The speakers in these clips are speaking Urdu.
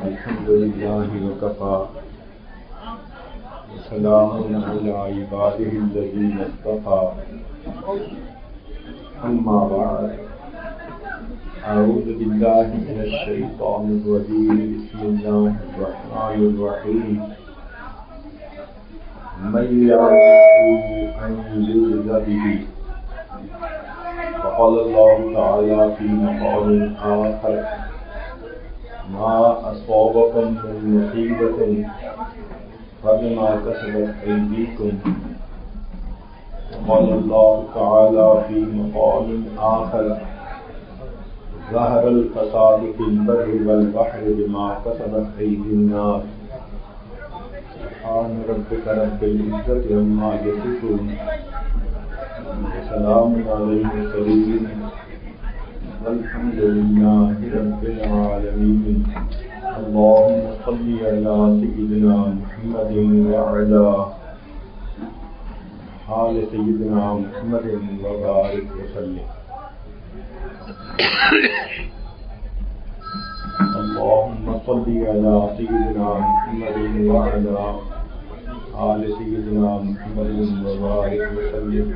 الحمد لله وكفى وسلام على عباده الذين اصطفى أما بعد أعوذ بالله من الشيطان الرجيم بسم الله الرحمن الرحيم من يعرف أن يجز به وقال الله تعالى في مقام آخر ما أصابكم من مصيبة فبما كسبت أيديكم وقال الله تعالى في مقام آخر ظهر الفساد في البر والبحر بما كسبت أيدي الناس سبحان ربك رب العزة عما يصفون وسلام على المرسلين والحمد لله رب العالمين اللهم صل على سيدنا محمد وعلى آل سيدنا محمد وبارك وسلم اللهم صل على سيدنا محمد وعلى آل سيدنا محمد وبارك وسلم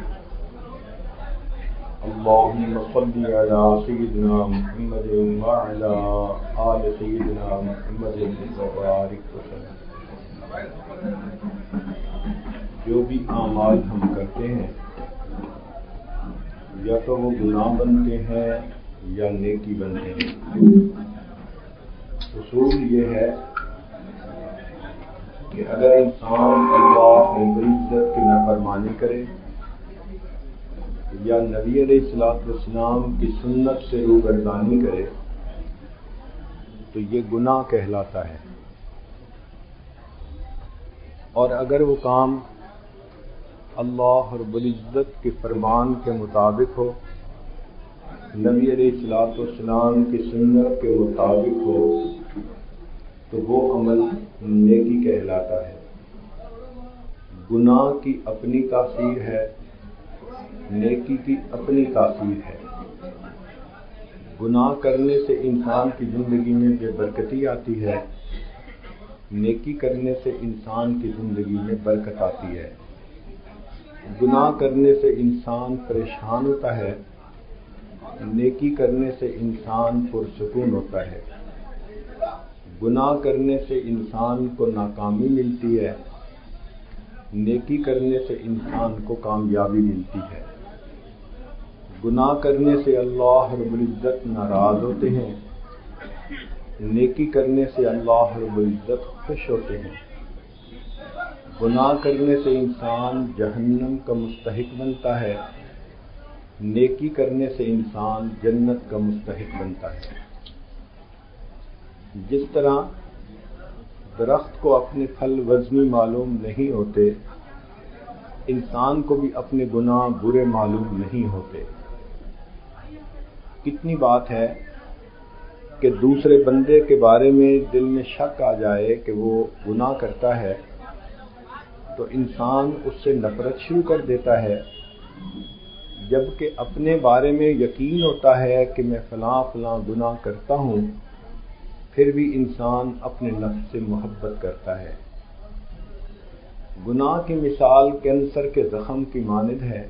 اللهم صل على سيدنا محمد وعلى آل سيدنا محمد وبارك وسلم. جو بھی اعمال ہم کرتے ہیں یا تو وہ گناہ بنتے ہیں یا نیکی بنتے ہیں. اصول یہ ہے کہ اگر انسان اللہ رب العزت کی نافرمانی کرے یا نبی علیہ السلام کی سنت سے روگردانی کرے تو یہ گناہ کہلاتا ہے. اور اگر وہ کام اللہ رب العزت کے فرمان کے مطابق ہو، نبی علیہ السلام کی سنت کے مطابق ہو، تو وہ عمل نیکی کہلاتا ہے. گناہ کی اپنی تاثیر ہے، نیکی کی اپنی تاثیر ہے. گناہ کرنے سے انسان کی زندگی میں بے برکتی آتی ہے، نیکی کرنے سے انسان کی زندگی میں برکت آتی ہے. گناہ کرنے سے انسان پریشان ہوتا ہے، نیکی کرنے سے انسان پرسکون ہوتا ہے. گناہ کرنے سے انسان کو ناکامی ملتی ہے، نیکی کرنے سے انسان کو کامیابی ملتی ہے. گناہ کرنے سے اللہ رب العزت ناراض ہوتے ہیں، نیکی کرنے سے اللہ رب العزت خوش ہوتے ہیں. گناہ کرنے سے انسان جہنم کا مستحق بنتا ہے، نیکی کرنے سے انسان جنت کا مستحق بنتا ہے. جس طرح درخت کو اپنے پھل وزنی معلوم نہیں ہوتے، انسان کو بھی اپنے گناہ برے معلوم نہیں ہوتے. کتنی بات ہے کہ دوسرے بندے کے بارے میں دل میں شک آ جائے کہ وہ گناہ کرتا ہے تو انسان اس سے نفرت شروع کر دیتا ہے، جبکہ اپنے بارے میں یقین ہوتا ہے کہ میں فلاں فلاں گناہ کرتا ہوں، پھر بھی انسان اپنے نفس سے محبت کرتا ہے. گناہ کی مثال کینسر کے زخم کی مانند ہے.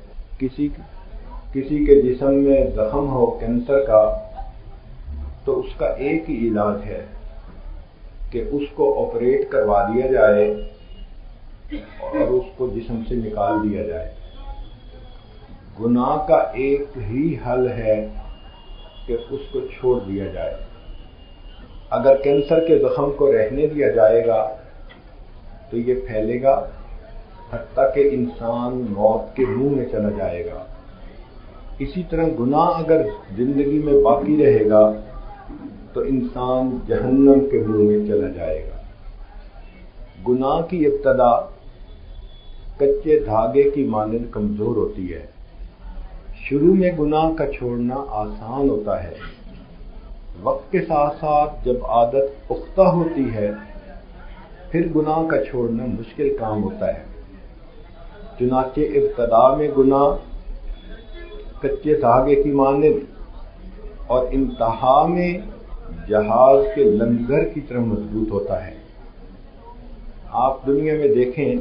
کسی کے جسم میں زخم ہو کینسر کا تو اس کا ایک ہی علاج ہے کہ اس کو آپریٹ کروا دیا جائے اور اس کو جسم سے نکال دیا جائے. گناہ کا ایک ہی حل ہے کہ اس کو چھوڑ دیا جائے. اگر کینسر کے زخم کو رہنے دیا جائے گا تو یہ پھیلے گا حتیٰ کہ انسان موت کے منہ میں چلا جائے گا. اسی طرح گناہ اگر زندگی میں باقی رہے گا تو انسان جہنم کے منہ میں چلا جائے گا. گناہ کی ابتدا کچے دھاگے کی مانند کمزور ہوتی ہے. شروع میں گناہ کا چھوڑنا آسان ہوتا ہے، وقت کے ساتھ ساتھ جب عادت پختہ ہوتی ہے پھر گناہ کا چھوڑنا مشکل کام ہوتا ہے. چنانچہ ابتدا میں گناہ کچے دھاگے کی مانند اور انتہا میں جہاز کے لنگر کی طرح مضبوط ہوتا ہے۔ آپ دنیا میں دیکھیں،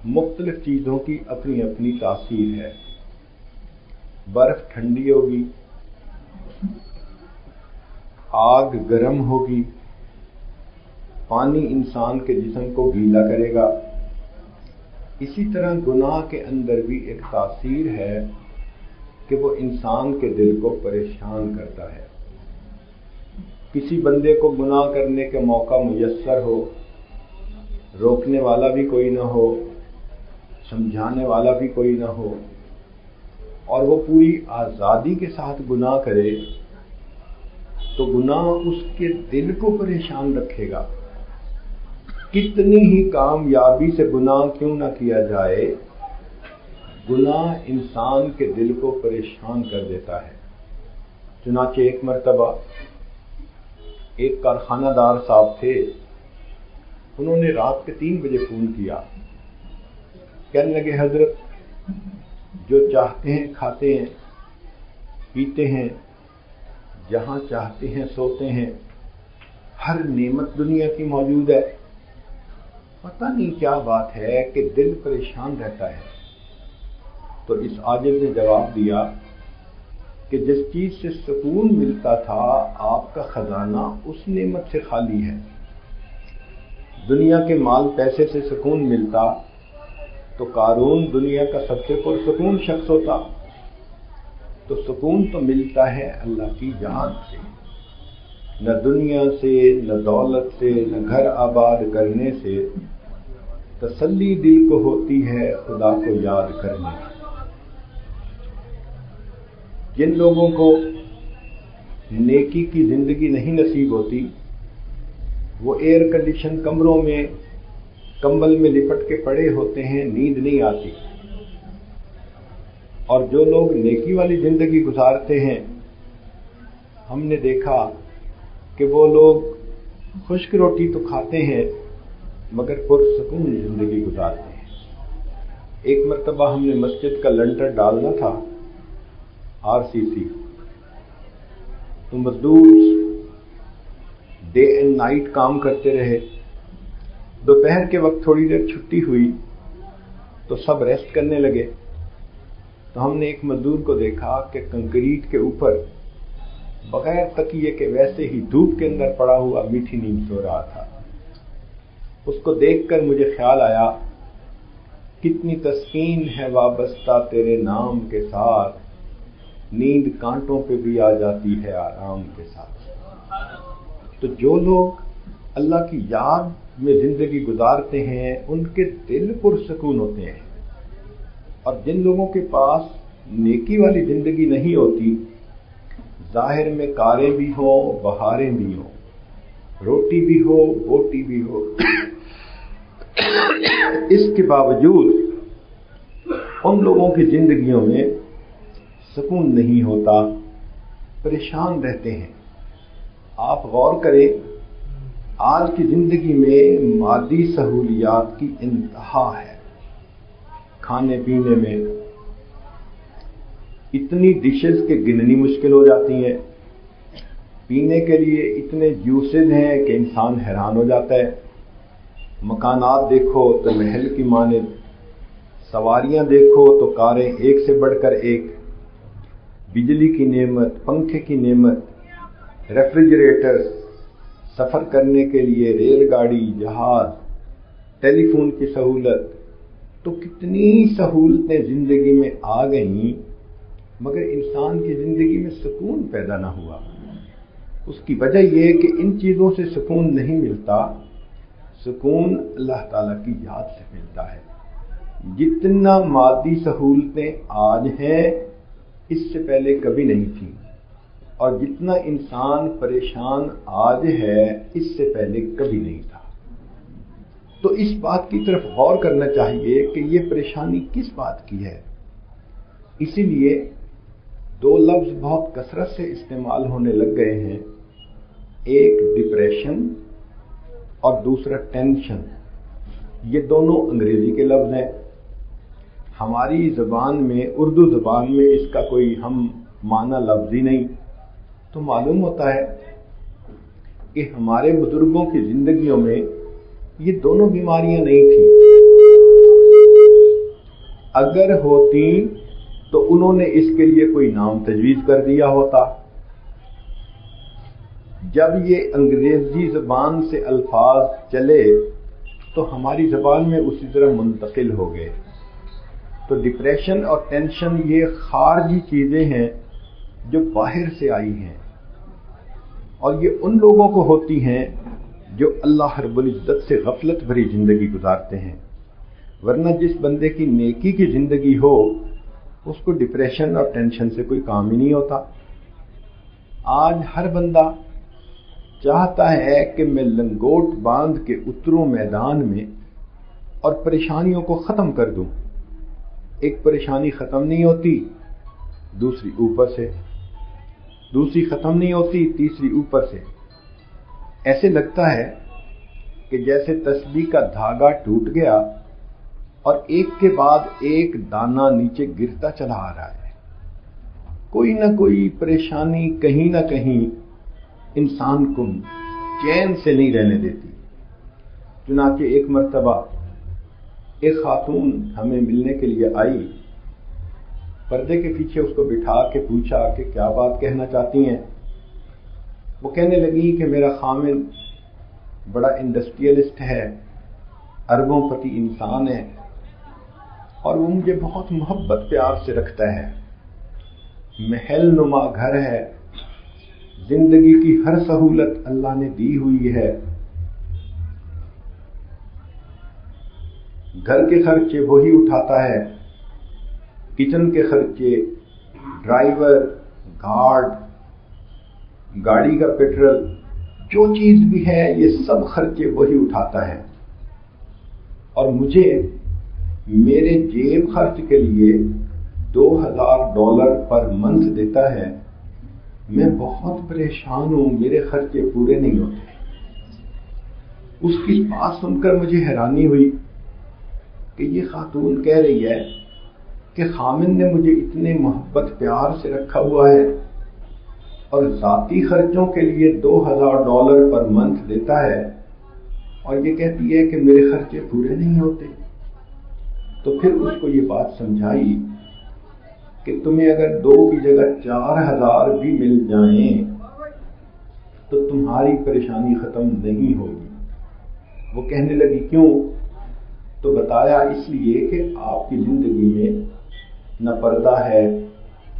مختلف چیزوں کی اپنی اپنی تاثیر ہے۔ برف ٹھنڈی ہوگی، آگ گرم ہوگی، پانی انسان کے جسم کو گیلا کرے گا۔ اسی طرح گناہ کے اندر بھی ایک تاثیر ہے کہ وہ انسان کے دل کو پریشان کرتا ہے۔ کسی بندے کو گناہ کرنے کا موقع میسر ہو، روکنے والا بھی کوئی نہ ہو، سمجھانے والا بھی کوئی نہ ہو، اور وہ پوری آزادی کے ساتھ گناہ کرے، تو گناہ اس کے دل کو پریشان رکھے گا۔ کتنی ہی کامیابی سے گناہ کیوں نہ کیا جائے، گناہ انسان کے دل کو پریشان کر دیتا ہے۔ چنانچہ ایک مرتبہ ایک کارخانہ دار صاحب تھے، انہوں نے رات کے 3 بجے فون کیا، کہنے لگے حضرت جو چاہتے ہیں کھاتے ہیں، پیتے ہیں، جہاں چاہتے ہیں سوتے ہیں، ہر نعمت دنیا کی موجود ہے، پتہ نہیں کیا بات ہے کہ دل پریشان رہتا ہے۔ تو اس عاجز نے جواب دیا کہ جس چیز سے سکون ملتا تھا آپ کا خزانہ اس نعمت سے خالی ہے۔ دنیا کے مال پیسے سے سکون ملتا تو قارون دنیا کا سب سے پرسکون شخص ہوتا۔ تو سکون تو ملتا ہے اللہ کی یاد سے، نہ دنیا سے، نہ دولت سے، نہ گھر آباد کرنے سے، تسلی دل کو ہوتی ہے خدا کو یاد کرنے کی۔ جن لوگوں کو نیکی کی زندگی نہیں نصیب ہوتی، وہ ایئر کنڈیشن کمروں میں کمبل میں لپٹ کے پڑے ہوتے ہیں، نیند نہیں آتی۔ اور جو لوگ نیکی والی زندگی گزارتے ہیں، ہم نے دیکھا کہ وہ لوگ خشک روٹی تو کھاتے ہیں مگر پرسکون زندگی گزارتے ہیں۔ ایک مرتبہ ہم نے مسجد کا لنٹر ڈالنا تھا، RCC، تو مزدور ڈے اینڈ نائٹ کام کرتے رہے۔ دوپہر کے وقت تھوڑی دیر چھٹی ہوئی تو سب ریسٹ کرنے لگے، تو ہم نے ایک مزدور کو دیکھا کہ کنکریٹ کے اوپر بغیر تکیے کے ویسے ہی دھوپ کے اندر پڑا ہوا میٹھی نیند سو رہا تھا۔ اس کو دیکھ کر مجھے خیال آیا، کتنی تسکین ہے وابستہ تیرے نام کے ساتھ، نیند کانٹوں پہ بھی آ جاتی ہے آرام کے ساتھ۔ تو جو لوگ اللہ کی یاد میں زندگی گزارتے ہیں ان کے دل پرسکون ہوتے ہیں، اور جن لوگوں کے پاس نیکی والی زندگی نہیں ہوتی، ظاہر میں کاریں بھی ہوں، بہاریں بھی ہوں، روٹی بھی ہو، بوٹی بھی ہو، اس کے باوجود ان لوگوں کی زندگیوں میں سکون نہیں ہوتا، پریشان رہتے ہیں۔ آپ غور کریں، آج کی زندگی میں مادی سہولیات کی انتہا ہے۔ کھانے پینے میں اتنی ڈشز کے گننی مشکل ہو جاتی ہیں، پینے کے لیے اتنے جوسز ہیں کہ انسان حیران ہو جاتا ہے۔ مکانات دیکھو تو محل کی مانند، سواریاں دیکھو تو کاریں ایک سے بڑھ کر ایک، بجلی کی نعمت، پنکھے کی نعمت، ریفریجریٹر، سفر کرنے کے لیے ریل گاڑی، جہاز، ٹیلی فون کی سہولت، تو کتنی سہولتیں زندگی میں آ گئیں، مگر انسان کی زندگی میں سکون پیدا نہ ہوا۔ اس کی وجہ یہ کہ ان چیزوں سے سکون نہیں ملتا، سکون اللہ تعالیٰ کی یاد سے ملتا ہے۔ جتنا مادی سہولتیں آج ہیں اس سے پہلے کبھی نہیں تھیں، اور جتنا انسان پریشان آج ہے اس سے پہلے کبھی نہیں تھا۔ تو اس بات کی طرف غور کرنا چاہیے کہ یہ پریشانی کس بات کی ہے۔ اسی لیے 2 لفظ بہت کثرت سے استعمال ہونے لگ گئے ہیں، ایک ڈپریشن اور دوسرا ٹینشن۔ یہ دونوں انگریزی کے لفظ ہیں۔ ہماری زبان میں، اردو زبان میں اس کا کوئی ہم معنی لفظ ہی نہیں، تو معلوم ہوتا ہے کہ ہمارے بزرگوں کی زندگیوں میں یہ دونوں بیماریاں نہیں تھیں. اگر ہوتی تو انہوں نے اس کے لیے کوئی نام تجویز کر دیا ہوتا. جب یہ انگریزی زبان سے الفاظ چلے تو ہماری زبان میں اسی طرح منتقل ہو گئے. تو ڈپریشن اور ٹینشن یہ خارجی چیزیں ہیں جو باہر سے آئی ہیں، اور یہ ان لوگوں کو ہوتی ہیں جو اللہ رب العزت سے غفلت بھری زندگی گزارتے ہیں. ورنہ جس بندے کی نیکی کی زندگی ہو اس کو ڈپریشن اور ٹینشن سے کوئی کام ہی نہیں ہوتا. آج ہر بندہ چاہتا ہے کہ میں لنگوٹ باندھ کے اتروں میدان میں اور پریشانیوں کو ختم کر دوں. ایک پریشانی ختم نہیں ہوتی، دوسری اوپر سے، دوسری ختم نہیں ہوتی، تیسری اوپر سے. ایسے لگتا ہے کہ جیسے تسبیح کا دھاگا ٹوٹ گیا اور ایک کے بعد ایک دانہ نیچے گرتا چلا آ رہا ہے. کوئی نہ کوئی پریشانی کہیں نہ کہیں انسان کو چین سے نہیں رہنے دیتی. چنانچہ ایک مرتبہ ایک خاتون ہمیں ملنے کے لیے آئی. پردے کے پیچھے اس کو بٹھا کے پوچھا کہ کیا بات کہنا چاہتی ہیں. وہ کہنے لگی کہ میرا خامن بڑا انڈسٹریلسٹ ہے، اربوں پتی انسان ہے، اور وہ مجھے بہت محبت پیار سے رکھتا ہے. محل نما گھر ہے، زندگی کی ہر سہولت اللہ نے دی ہوئی ہے. گھر کے خرچے وہی اٹھاتا ہے، کچن کے خرچے، ڈرائیور، گارڈ، گاڑی کا پیٹرول، جو چیز بھی ہے یہ سب خرچے وہی اٹھاتا ہے. اور مجھے میرے جیب خرچ کے لیے $2000 پر منتھ دیتا ہے. میں بہت پریشان ہوں، میرے خرچے پورے نہیں ہوتے. اس کی بات سن کر مجھے حیرانی ہوئی کہ یہ خاتون کہہ رہی ہے کہ خامن نے مجھے اتنے محبت پیار سے رکھا ہوا ہے اور ذاتی خرچوں کے لیے $2000 پر منتھ دیتا ہے، اور یہ کہتی ہے کہ میرے خرچے پورے نہیں ہوتے. تو پھر اس کو یہ بات سمجھائی کہ تمہیں اگر 2 کی جگہ 4000 بھی مل جائیں تو تمہاری پریشانی ختم نہیں ہوگی. وہ کہنے لگی کیوں؟ تو بتایا اس لیے کہ آپ کی زندگی میں نہ پردہ ہے،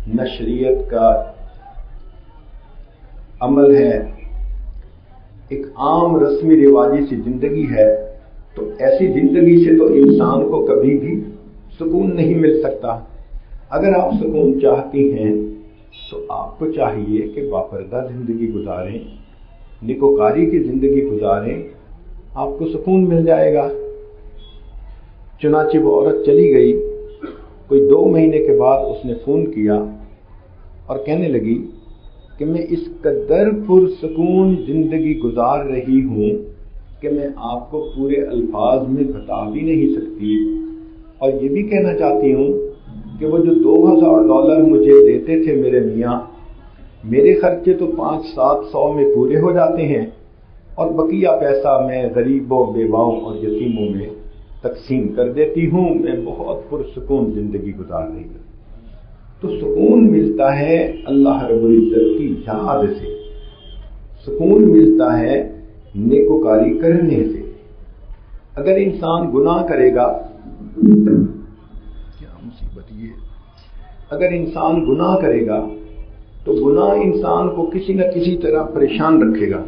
نہ شریعت کا عمل ہے، ایک عام رسمی رواجی سی زندگی ہے. تو ایسی زندگی سے تو انسان کو کبھی بھی سکون نہیں مل سکتا. اگر آپ سکون چاہتی ہیں تو آپ کو چاہیے کہ باپردہ زندگی گزاریں، نیکوکاری کی زندگی گزاریں، آپ کو سکون مل جائے گا. چنانچہ وہ عورت چلی گئی. کوئی 2 مہینے کے بعد اس نے فون کیا اور کہنے لگی کہ میں اس قدر پرسکون زندگی گزار رہی ہوں کہ میں آپ کو پورے الفاظ میں بتا بھی نہیں سکتی. اور یہ بھی کہنا چاہتی ہوں کہ وہ جو $2000 مجھے دیتے تھے میرے میاں، میرے خرچے تو 500-700 میں پورے ہو جاتے ہیں، اور بقیہ پیسہ میں غریبوں، بیواؤں اور یتیموں میں تقسیم کر دیتی ہوں. میں بہت پرسکون زندگی گزار رہی ہوں. تو سکون ملتا ہے اللہ رب العزت کی یاد سے، سکون ملتا ہے نیکوکاری کرنے سے. اگر انسان گناہ کرے گا، کیا مصیبت یہ، اگر انسان گناہ کرے گا تو گناہ انسان کو کسی نہ کسی طرح پریشان رکھے گا.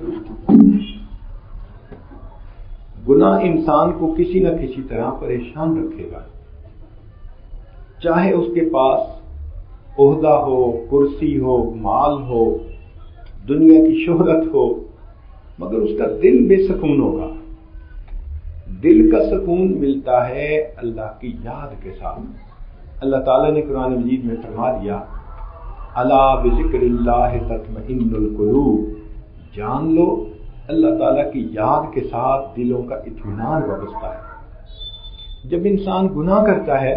گناہ انسان کو کسی نہ کسی طرح پریشان رکھے گا، چاہے اس کے پاس عہدہ ہو، کرسی ہو، مال ہو، دنیا کی شہرت ہو، مگر اس کا دل بے سکون ہوگا. دل کا سکون ملتا ہے اللہ کی یاد کے ساتھ. اللہ تعالیٰ نے قرآن مجید میں فرما دیا، الا بذکر اللہ تطمئن القلوب، جان لو اللہ تعالیٰ کی یاد کے ساتھ دلوں کا اطمینان وابستہ ہے. جب انسان گناہ کرتا ہے،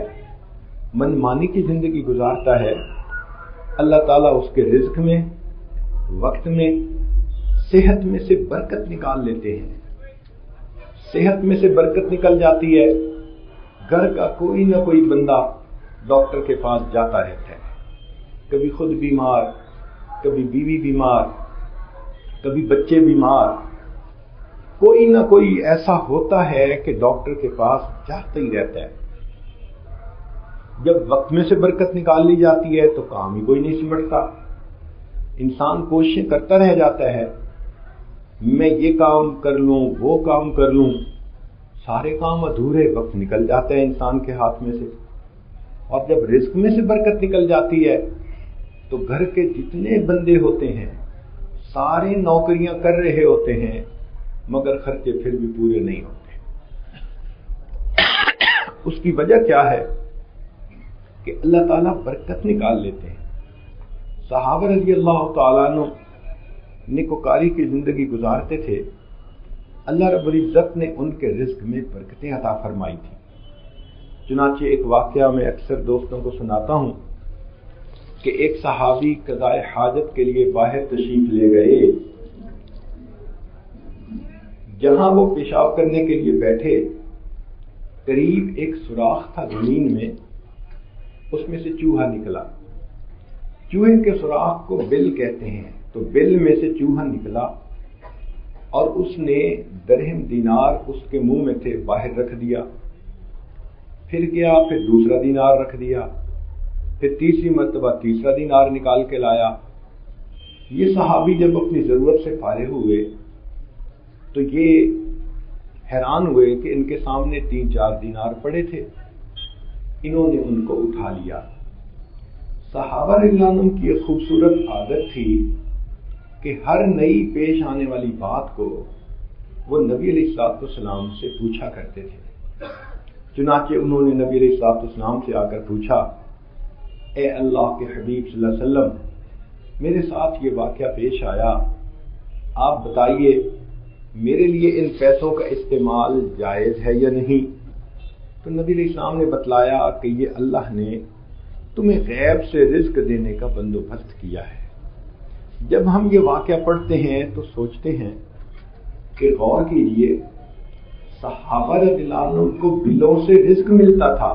من مانی کی زندگی گزارتا ہے، اللہ تعالیٰ اس کے رزق میں، وقت میں، صحت میں سے برکت نکال لیتے ہیں. صحت میں سے برکت نکل جاتی ہے. گھر کا کوئی نہ کوئی بندہ ڈاکٹر کے پاس جاتا رہتا ہے. کبھی خود بیمار، کبھی بیوی بیمار، کبھی بچے بیمار. کوئی نہ کوئی ایسا ہوتا ہے کہ ڈاکٹر کے پاس جاتا ہی رہتا ہے. جب وقت میں سے برکت نکال لی جاتی ہے تو کام ہی کوئی نہیں سمٹتا. انسان کوششیں کرتا رہ جاتا ہے، میں یہ کام کر لوں، وہ کام کر لوں. سارے کام ادھورے، وقت نکل جاتا ہے انسان کے ہاتھ میں سے. اور جب رزق میں سے برکت نکل جاتی ہے تو گھر کے جتنے بندے ہوتے ہیں سارے نوکریاں کر رہے ہوتے ہیں مگر خرچے پھر بھی پورے نہیں ہوتے. اس کی وجہ کیا ہے کہ اللہ تعالیٰ برکت نکال لیتے ہیں. صحابہ رضی اللہ تعالیٰ عنہ نیکوکاری کی زندگی گزارتے تھے. اللہ رب العزت نے ان کے رزق میں برکتیں عطا فرمائی تھی. چنانچہ ایک واقعہ میں اکثر دوستوں کو سناتا ہوں کہ ایک صحابی قضاء حاجت کے لیے باہر تشریف لے گئے. جہاں وہ پیشاب کرنے کے لیے بیٹھے قریب ایک سوراخ تھا زمین میں، اس میں سے چوہا نکلا. چوہے کے سوراخ کو بل کہتے ہیں. تو بل میں سے چوہا نکلا اور اس نے درہم دینار اس کے منہ میں تھے باہر رکھ دیا. پھر گیا، پھر دوسرا دینار رکھ دیا، پھر تیسری مرتبہ تیسرا دینار نکال کے لایا. یہ صحابی جب اپنی ضرورت سے فارغ ہوئے تو یہ حیران ہوئے کہ ان کے سامنے 3-4 دینار پڑے تھے. انہوں نے ان کو اٹھا لیا. صحابہ رضی اللہ عنہم کی ایک خوبصورت عادت تھی کہ ہر نئی پیش آنے والی بات کو وہ نبی علیہ الصلوۃ والسلام سے پوچھا کرتے تھے. چنانچہ انہوں نے نبی علیہ الصلوۃ والسلام سے آ کر پوچھا، اے اللہ کے حبیب صلی اللہ علیہ وسلم، میرے ساتھ یہ واقعہ پیش آیا، آپ بتائیے میرے لیے ان پیسوں کا استعمال جائز ہے یا نہیں؟ تو نبی علیہ السلام نے بتلایا کہ یہ اللہ نے تمہیں غیب سے رزق دینے کا بندوبست کیا ہے. جب ہم یہ واقعہ پڑھتے ہیں تو سوچتے ہیں کہ غور کیجئے، صحابہ رضی اللہ عنہ کو بلوں سے رزق ملتا تھا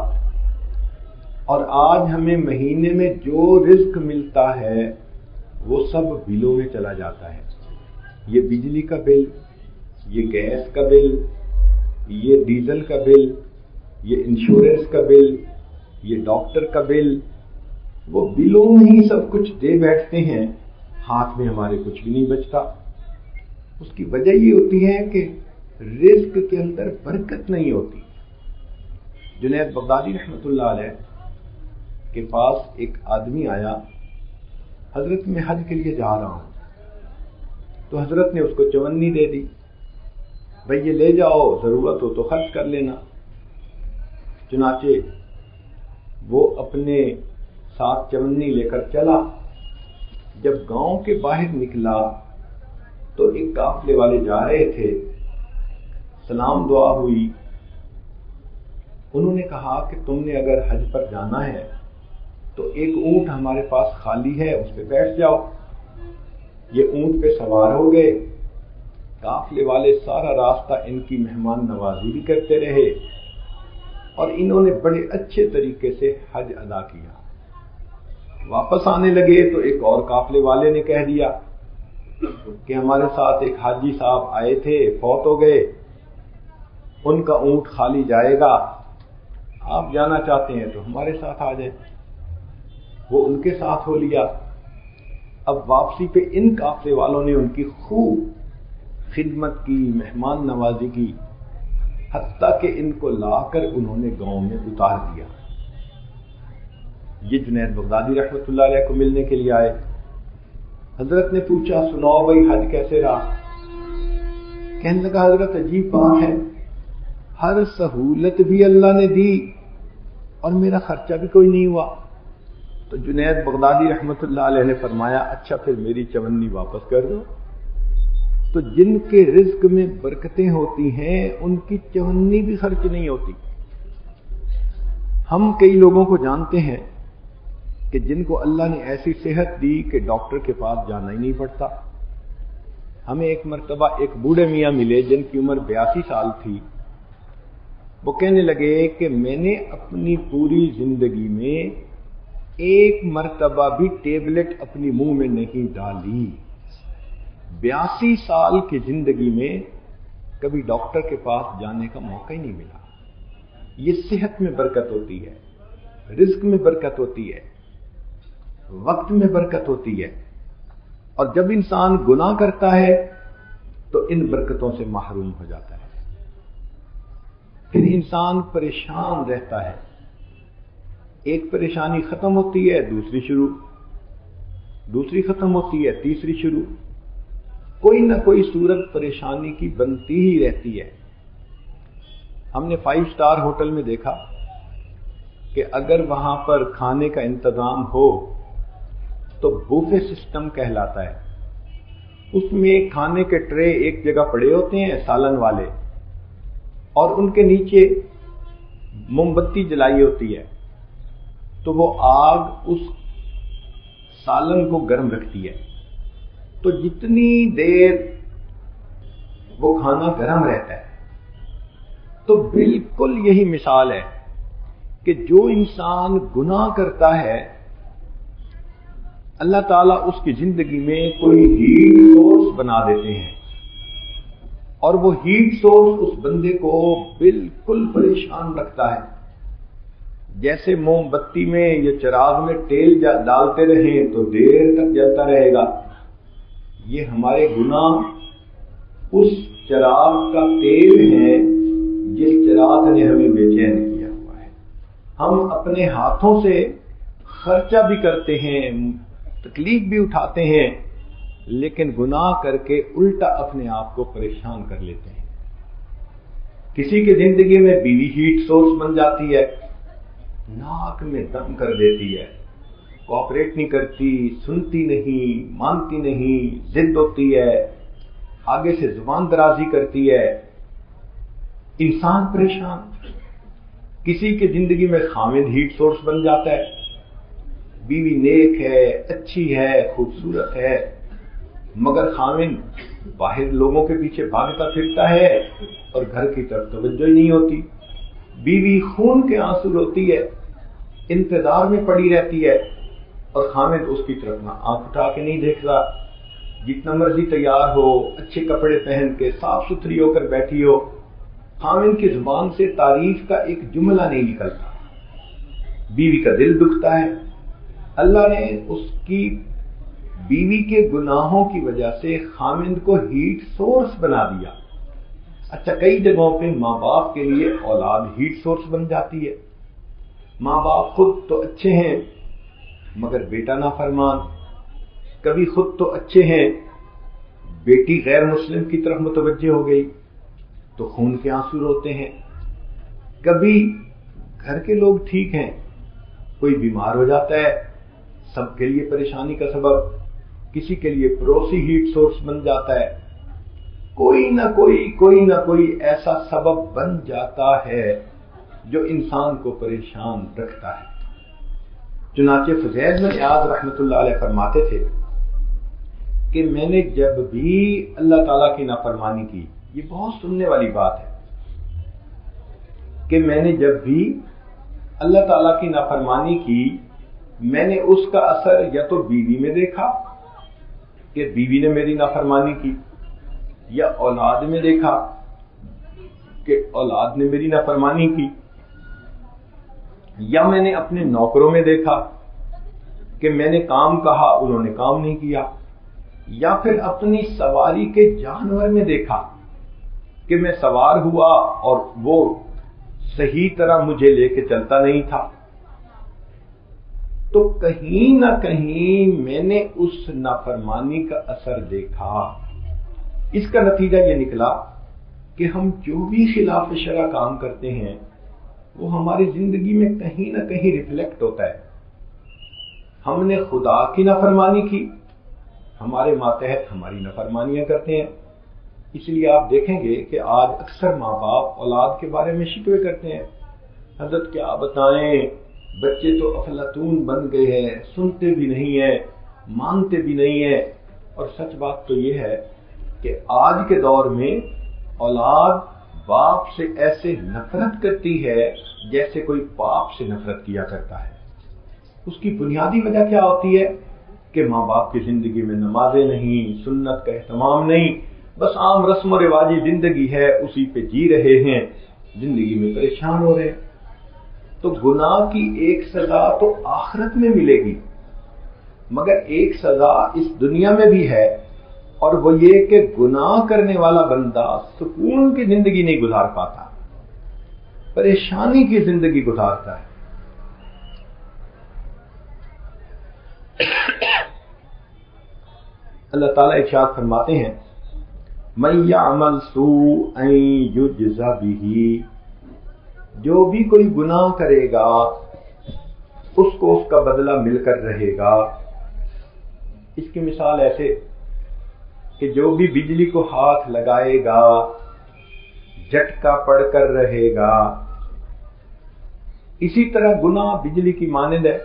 اور آج ہمیں مہینے میں جو رزق ملتا ہے وہ سب بلوں میں چلا جاتا ہے. یہ بجلی کا بل، یہ گیس کا بل، یہ ڈیزل کا بل، یہ انشورنس کا بل، یہ ڈاکٹر کا بل، وہ بلوں میں ہی سب کچھ دے بیٹھتے ہیں، ہاتھ میں ہمارے کچھ بھی نہیں بچتا. اس کی وجہ یہ ہوتی ہے کہ رزق کے اندر برکت نہیں ہوتی. جنید بغدادی رحمۃ اللہ علیہ کے پاس ایک آدمی آیا، حضرت میں حج کے لیے جا رہا ہوں. تو حضرت نے اس کو چونی دے دی، بھئی یہ لے جاؤ، ضرورت ہو تو خرچ کر لینا. چنانچہ وہ اپنے ساتھ چونی لے کر چلا. جب گاؤں کے باہر نکلا تو ایک قافلے والے جا رہے تھے. سلام دعا ہوئی. انہوں نے کہا کہ تم نے اگر حج پر جانا ہے تو ایک اونٹ ہمارے پاس خالی ہے، اس پہ بیٹھ جاؤ. یہ اونٹ پہ سوار ہو گئے. قافلے والے سارا راستہ ان کی مہمان نوازی بھی کرتے رہے اور انہوں نے بڑے اچھے طریقے سے حج ادا کیا. واپس آنے لگے تو ایک اور قافلے والے نے کہہ دیا کہ ہمارے ساتھ ایک حاجی صاحب آئے تھے، فوت ہو گئے، ان کا اونٹ خالی جائے گا، آپ جانا چاہتے ہیں تو ہمارے ساتھ آ جائیں. وہ ان کے ساتھ ہو لیا. اب واپسی پہ ان قافلے والوں نے ان کی خوب خدمت کی، مہمان نوازی کی، حتیٰ کہ ان کو لا کر انہوں نے گاؤں میں اتار دیا. یہ جنید بغدادی رحمۃ اللہ علیہ کو ملنے کے لیے آئے. حضرت نے پوچھا، سناؤ بھائی حج کیسے رہا؟ کہنے لگا، حضرت عجیب بات ہے، ہر سہولت بھی اللہ نے دی اور میرا خرچہ بھی کوئی نہیں ہوا. تو جنید بغدادی رحمۃ اللہ علیہ نے فرمایا، اچھا پھر میری چونی واپس کر دو. تو جن کے رزق میں برکتیں ہوتی ہیں ان کی چونی بھی خرچ نہیں ہوتی. ہم کئی لوگوں کو جانتے ہیں کہ جن کو اللہ نے ایسی صحت دی کہ ڈاکٹر کے پاس جانا ہی نہیں پڑتا. ہمیں ایک مرتبہ ایک بوڑھے میاں ملے جن کی عمر 82 سال تھی. وہ کہنے لگے کہ میں نے اپنی پوری زندگی میں ایک مرتبہ بھی ٹیبلٹ اپنی منہ میں نہیں ڈالی. 82 سال کی زندگی میں کبھی ڈاکٹر کے پاس جانے کا موقع ہی نہیں ملا. یہ صحت میں برکت ہوتی ہے، رزق میں برکت ہوتی ہے، وقت میں برکت ہوتی ہے. اور جب انسان گناہ کرتا ہے تو ان برکتوں سے محروم ہو جاتا ہے. پھر انسان پریشان رہتا ہے. ایک پریشانی ختم ہوتی ہے دوسری شروع، دوسری ختم ہوتی ہے تیسری شروع. کوئی نہ کوئی صورت پریشانی کی بنتی ہی رہتی ہے. ہم نے 5 سٹار ہوٹل میں دیکھا کہ اگر وہاں پر کھانے کا انتظام ہو تو بوفے سسٹم کہلاتا ہے. اس میں کھانے کے ٹرے ایک جگہ پڑے ہوتے ہیں سالن والے، اور ان کے نیچے موم بتی جلائی ہوتی ہے، تو وہ آگ اس سالن کو گرم رکھتی ہے. تو جتنی دیر وہ کھانا گرم رہتا ہے، تو بالکل یہی مثال ہے کہ جو انسان گناہ کرتا ہے اللہ تعالیٰ اس کی زندگی میں کوئی ہیٹ سورس بنا دیتے ہیں، اور وہ ہیٹ سورس اس بندے کو بالکل پریشان رکھتا ہے. جیسے موم بتی میں یا چراغ میں تیل ڈالتے رہیں تو دیر تک جلتا رہے گا، یہ ہمارے گناہ اس چراغ کا تیل ہے جس چراغ نے ہمیں بے چین کیا ہوا ہے. ہم اپنے ہاتھوں سے خرچہ بھی کرتے ہیں، تکلیف بھی اٹھاتے ہیں، لیکن گناہ کر کے الٹا اپنے آپ کو پریشان کر لیتے ہیں. کسی کی زندگی میں بیوی ہیٹ سورس بن جاتی ہے، ناک میں دم کر دیتی ہے، کوآپریٹ نہیں کرتی، سنتی نہیں، مانتی نہیں، ضد ہوتی ہے، آگے سے زبان درازی کرتی ہے. انسان پریشان. کسی کی زندگی میں خامد ہیٹ سورس بن جاتا ہے، بیوی نیک ہے، اچھی ہے، خوبصورت ہے، مگر خامد باہر لوگوں کے پیچھے بھاگتا پھرتا ہے اور گھر کی طرف توجہ ہی نہیں ہوتی. بیوی خون کے آنسو روتی ہے، انتظار میں پڑی رہتی ہے، اور خامد اس کی طرف نہ آنکھ اٹھا کے نہیں دیکھتا. جتنا مرضی تیار ہو، اچھے کپڑے پہن کے صاف ستھری ہو کر بیٹھی ہو، خامد کی زبان سے تعریف کا ایک جملہ نہیں نکلتا. بیوی کا دل دکھتا ہے. اللہ نے اس کی بیوی کے گناہوں کی وجہ سے خامد کو ہیٹ سورس بنا دیا. اچھا، کئی جگہوں پہ ماں باپ کے لیے اولاد ہیٹ سورس بن جاتی ہے. ماں باپ خود تو اچھے ہیں مگر بیٹا نافرمان. کبھی خود تو اچھے ہیں، بیٹی غیر مسلم کی طرف متوجہ ہو گئی تو خون کے آنسو روتے ہیں. کبھی گھر کے لوگ ٹھیک ہیں، کوئی بیمار ہو جاتا ہے، سب کے لیے پریشانی کا سبب. کسی کے لیے پڑوسی ہیٹ سورس بن جاتا ہے. کوئی نہ کوئی ایسا سبب بن جاتا ہے جو انسان کو پریشان رکھتا ہے. چنانچہ فضیل بن عیاض رحمۃ اللہ علیہ فرماتے تھے کہ میں نے جب بھی اللہ تعالیٰ کی نافرمانی کی، یہ بہت سننے والی بات ہے، کہ میں نے جب بھی اللہ تعالیٰ کی نافرمانی کی، میں نے اس کا اثر یا تو بیوی میں دیکھا کہ بیوی نے میری نافرمانی کی، یا اولاد میں دیکھا کہ اولاد نے میری نافرمانی کی، یا میں نے اپنے نوکروں میں دیکھا کہ میں نے کام کہا انہوں نے کام نہیں کیا، یا پھر اپنی سواری کے جانور میں دیکھا کہ میں سوار ہوا اور وہ صحیح طرح مجھے لے کے چلتا نہیں تھا. تو کہیں نہ کہیں میں نے اس نافرمانی کا اثر دیکھا. اس کا نتیجہ یہ نکلا کہ ہم جو بھی خلاف شرع کام کرتے ہیں وہ ہماری زندگی میں کہیں نہ کہیں ریفلیکٹ ہوتا ہے. ہم نے خدا کی نافرمانی کی، ہمارے ماتحت ہماری نافرمانیاں کرتے ہیں. اس لیے آپ دیکھیں گے کہ آج اکثر ماں باپ اولاد کے بارے میں شکوے کرتے ہیں، حضرت کیا بتائیں، بچے تو افلاطون بن گئے ہیں، سنتے بھی نہیں ہیں، مانتے بھی نہیں ہیں. اور سچ بات تو یہ ہے کہ آج کے دور میں اولاد باپ سے ایسے نفرت کرتی ہے جیسے کوئی باپ سے نفرت کیا کرتا ہے۔ اس کی بنیادی وجہ کیا ہوتی ہے کہ ماں باپ کی زندگی میں نمازیں نہیں، سنت کا اہتمام نہیں، بس عام رسم و رواجی زندگی ہے، اسی پہ جی رہے ہیں، زندگی میں پریشان ہو رہے ہیں۔ تو گناہ کی ایک سزا تو آخرت میں ملے گی، مگر ایک سزا اس دنیا میں بھی ہے، اور وہ یہ کہ گناہ کرنے والا بندہ سکون کی زندگی نہیں گزار پاتا، پریشانی کی زندگی گزارتا ہے۔ اللہ تعالیٰ ارشاد فرماتے ہیں مَن یعمل سوءًا یجز بہ، جو بھی کوئی گناہ کرے گا اس کو اس کا بدلہ مل کر رہے گا۔ اس کی مثال ایسے کہ جو بھی بجلی کو ہاتھ لگائے گا جھٹکا پڑ کر رہے گا، اسی طرح گناہ بجلی کی مانند ہے۔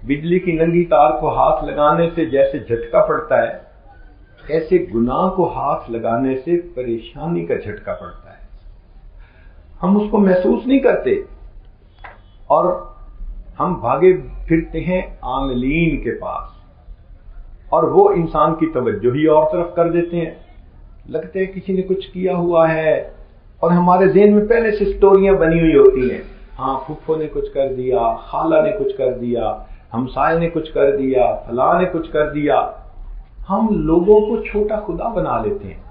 بجلی کی ننگی تار کو ہاتھ لگانے سے جیسے جھٹکا پڑتا ہے، ایسے گناہ کو ہاتھ لگانے سے پریشانی کا جھٹکا پڑتا ہے۔ ہم اس کو محسوس نہیں کرتے اور ہم بھاگے پھرتے ہیں عاملین کے پاس، اور وہ انسان کی توجہ ہی اور طرف کر دیتے ہیں۔ لگتا ہے کسی نے کچھ کیا ہوا ہے، اور ہمارے ذہن میں پہلے سے سٹوریاں بنی ہوئی ہوتی ہیں، ہاں پھپھو نے کچھ کر دیا، خالہ نے کچھ کر دیا، ہمسائے نے کچھ کر دیا، فلاں نے کچھ کر دیا۔ ہم لوگوں کو چھوٹا خدا بنا لیتے ہیں،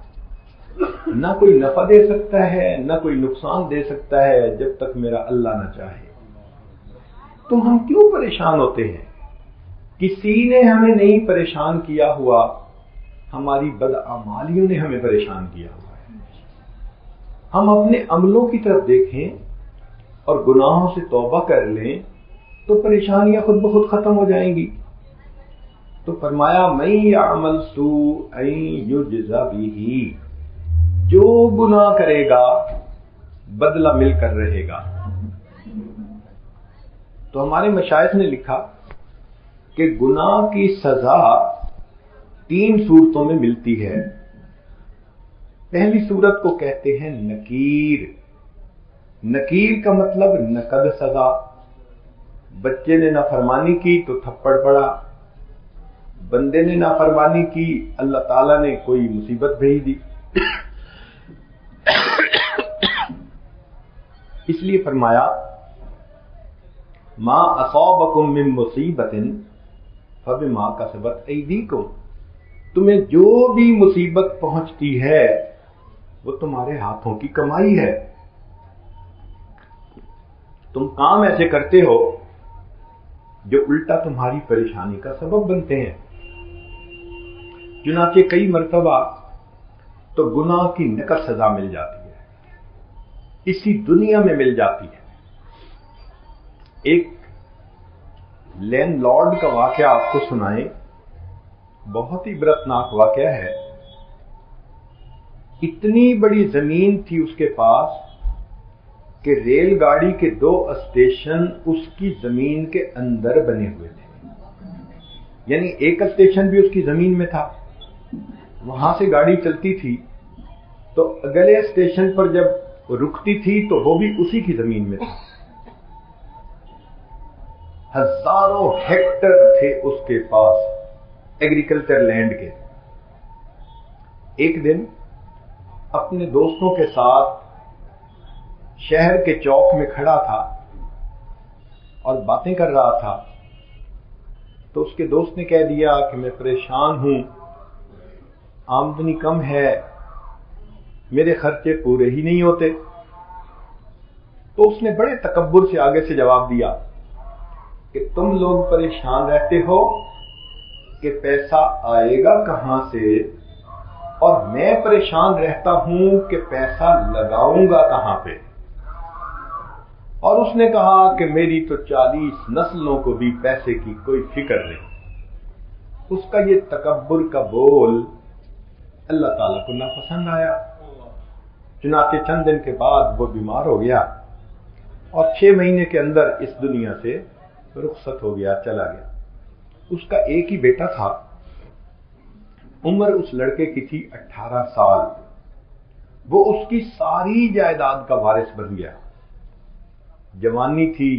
نہ کوئی نفع دے سکتا ہے نہ کوئی نقصان دے سکتا ہے جب تک میرا اللہ نہ چاہے۔ تو ہم کیوں پریشان ہوتے ہیں؟ کسی نے ہمیں نہیں پریشان کیا ہوا، ہماری بدعمالیوں نے ہمیں پریشان کیا ہوا ہے۔ ہم اپنے عملوں کی طرف دیکھیں اور گناہوں سے توبہ کر لیں تو پریشانیاں خود بخود ختم ہو جائیں گی۔ تو فرمایا مَن یعمل سوءًا یجز بہ، جو گناہ کرے گا بدلہ مل کر رہے گا۔ تو ہمارے مشائخ نے لکھا کہ گناہ کی سزا 3 صورتوں میں ملتی ہے۔ پہلی صورت کو کہتے ہیں نکیر۔ نکیر کا مطلب نقد سزا۔ بچے نے نافرمانی کی تو تھپڑ پڑا، بندے نے نافرمانی کی اللہ تعالیٰ نے کوئی مصیبت بھیج دی۔ اس لیے فرمایا ما اصابکم من مصیبت فبما کسبت ایدیکم، تمہیں جو بھی مصیبت پہنچتی ہے وہ تمہارے ہاتھوں کی کمائی ہے۔ تم کام ایسے کرتے ہو جو الٹا تمہاری پریشانی کا سبب بنتے ہیں۔ چنانچہ کئی مرتبہ تو گناہ کی نقد سزا مل جاتی ہے، اسی دنیا میں مل جاتی ہے۔ ایک لینڈ لارڈ کا واقعہ آپ کو سنائیں، بہت ہی عبرتناک واقعہ ہے۔ اتنی بڑی زمین تھی اس کے پاس کہ ریل گاڑی کے 2 اسٹیشن اس کی زمین کے اندر بنے ہوئے تھے، یعنی ایک اسٹیشن بھی اس کی زمین میں تھا، وہاں سے گاڑی چلتی تھی تو اگلے اسٹیشن پر جب رکتی تھی تو وہ بھی اسی کی زمین میں تھا۔ ہزاروں ہیکٹر تھے اس کے پاس ایگریکلچر لینڈ کے۔ ایک دن اپنے دوستوں کے ساتھ شہر کے چوک میں کھڑا تھا اور باتیں کر رہا تھا، تو اس کے دوست نے کہہ دیا کہ میں پریشان ہوں، آمدنی کم ہے، میرے خرچے پورے ہی نہیں ہوتے۔ تو اس نے بڑے تکبر سے آگے سے جواب دیا کہ تم لوگ پریشان رہتے ہو کہ پیسہ آئے گا کہاں سے، اور میں پریشان رہتا ہوں کہ پیسہ لگاؤں گا کہاں پہ۔ اور اس نے کہا کہ میری تو 40 نسلوں کو بھی پیسے کی کوئی فکر نہیں۔ اس کا یہ تکبر کا بول اللہ تعالیٰ کو ناپسند آیا، چنانچہ چند دن کے بعد وہ بیمار ہو گیا اور 6 مہینے کے اندر اس دنیا سے رخصت ہو گیا، چلا گیا۔ اس کا ایک ہی بیٹا تھا، عمر اس لڑکے کی تھی 18 سال. وہ اس کی ساری جائیداد کا وارث بن گیا. جوانی تھی،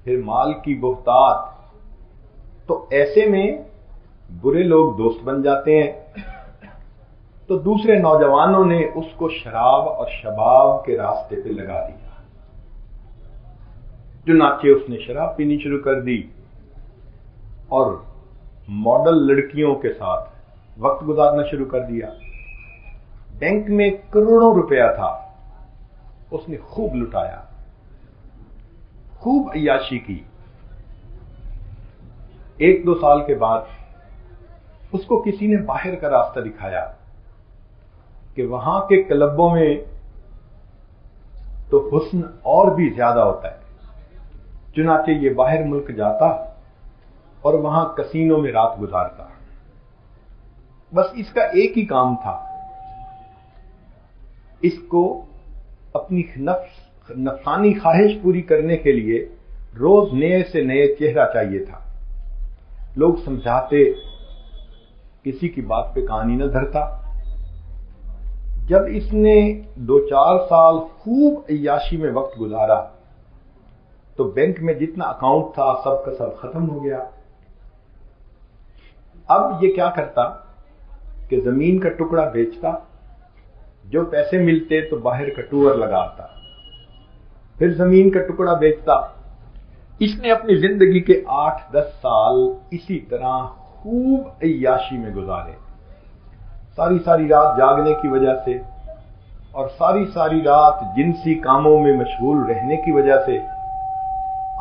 پھر مال کی بہتات. تو ایسے میں برے لوگ دوست بن جاتے ہیں. تو دوسرے نوجوانوں نے اس کو شراب اور شباب کے راستے پہ لگا دیا. چنانچہ اس نے شراب پینی شروع کر دی اور ماڈل لڑکیوں کے ساتھ وقت گزارنا شروع کر دیا. بینک میں کروڑوں روپیہ تھا، اس نے خوب لٹایا، خوب عیاشی کی. 1-2 سال کے بعد اس کو کسی نے باہر کا راستہ دکھایا کہ وہاں کے کلبوں میں تو حسن اور بھی زیادہ ہوتا ہے. چنانچہ یہ باہر ملک جاتا اور وہاں کسینوں میں رات گزارتا. بس اس کا ایک ہی کام تھا، اس کو اپنی نفسانی خواہش پوری کرنے کے لیے روز نئے سے نئے چہرہ چاہیے تھا. لوگ سمجھاتے، کسی کی بات پہ کان ہی نہ دھرتا. جب اس نے 2-4 سال خوب عیاشی میں وقت گزارا تو بینک میں جتنا اکاؤنٹ تھا سب کا سب ختم ہو گیا. اب یہ کیا کرتا کہ زمین کا ٹکڑا بیچتا، جو پیسے ملتے تو باہر کا ٹور لگاتا، پھر زمین کا ٹکڑا بیچتا. اس نے اپنی زندگی کے 8-10 سال اسی طرح خوب عیاشی میں گزارے. ساری ساری رات جاگنے کی وجہ سے اور ساری ساری رات جنسی کاموں میں مشغول رہنے کی وجہ سے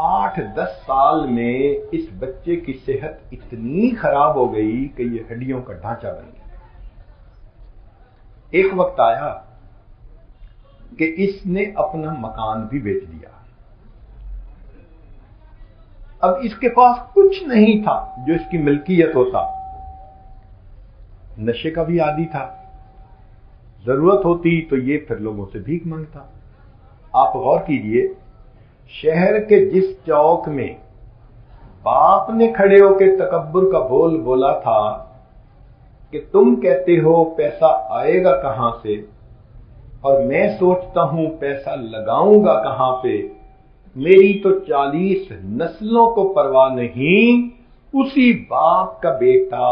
8-10 سال میں اس بچے کی صحت اتنی خراب ہو گئی کہ یہ ہڈیوں کا ڈھانچہ بن گیا. ایک وقت آیا کہ اس نے اپنا مکان بھی بیچ دیا. اب اس کے پاس کچھ نہیں تھا جو اس کی ملکیت ہوتا. نشے کا بھی عادی تھا، ضرورت ہوتی تو یہ پھر لوگوں سے بھیک مانگتا. آپ غور کیجئے، شہر کے جس چوک میں باپ نے کھڑے ہو کے تکبر کا بول بولا تھا کہ تم کہتے ہو پیسہ آئے گا کہاں سے اور میں سوچتا ہوں پیسہ لگاؤں گا کہاں پہ، میری تو 40 نسلوں کو پرواہ نہیں، اسی باپ کا بیٹا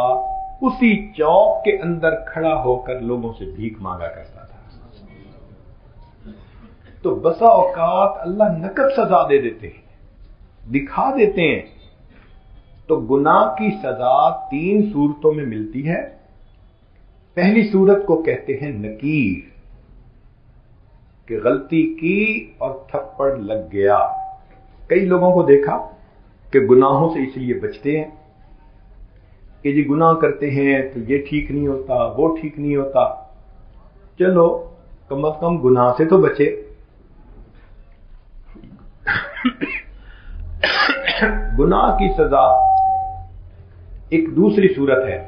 اسی چوک کے اندر کھڑا ہو کر لوگوں سے بھیک مانگا کرتا تھا. تو بسا اوقات اللہ نقد سزا دے دیتے ہیں، دکھا دیتے ہیں. تو گناہ کی سزا 3 صورتوں میں ملتی ہے. پہلی صورت کو کہتے ہیں نکیر، کہ غلطی کی اور تھپڑ لگ گیا. کئی لوگوں کو دیکھا کہ گناہوں سے اس لیے بچتے ہیں کہ جی گناہ کرتے ہیں تو یہ ٹھیک نہیں ہوتا، وہ ٹھیک نہیں ہوتا. چلو کم از کم گناہ سے تو بچے. گناہ کی سزا ایک دوسری صورت ہے،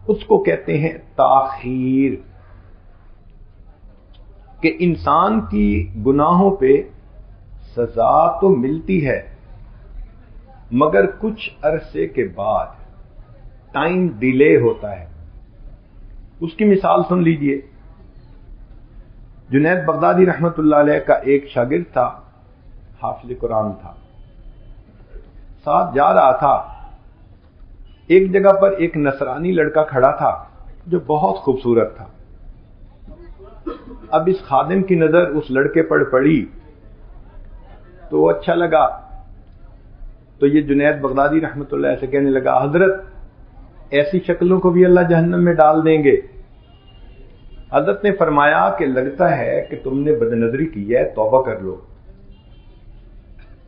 اس کو کہتے ہیں تاخیر، کہ انسان کی گناہوں پہ سزا تو ملتی ہے مگر کچھ عرصے کے بعد ٹائم ڈیلے ہوتا ہے. اس کی مثال سن لیجئے. جنید بغدادی رحمت اللہ علیہ کا ایک شاگرد تھا، حافظ قرآن تھا. ساتھ جا رہا تھا، ایک جگہ پر ایک نصرانی لڑکا کھڑا تھا جو بہت خوبصورت تھا. اب اس خادم کی نظر اس لڑکے پر پڑی تو وہ اچھا لگا. تو یہ جنید بغدادی رحمت اللہ علیہ سے کہنے لگا، حضرت ایسی شکلوں کو بھی اللہ جہنم میں ڈال دیں گے. حضرت نے فرمایا کہ لگتا ہے کہ تم نے بد نظری کی ہے، توبہ کر لو.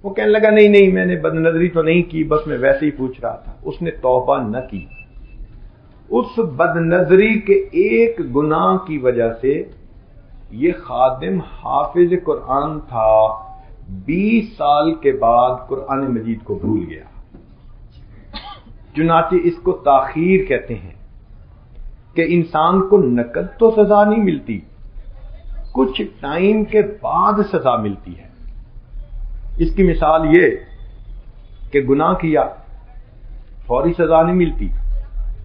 وہ کہنے لگا نہیں میں نے بد نظری تو نہیں کی، بس میں ویسے ہی پوچھ رہا تھا. اس نے توبہ نہ کی. اس بد نظری کے ایک گناہ کی وجہ سے یہ خادم حافظ قرآن تھا، 20 سال کے بعد قرآن مجید کو بھول گیا. چنانچہ اس کو تاخیر کہتے ہیں کہ انسان کو نقد تو سزا نہیں ملتی، کچھ ٹائم کے بعد سزا ملتی ہے. اس کی مثال یہ کہ گناہ کیا، فوری سزا نہیں ملتی،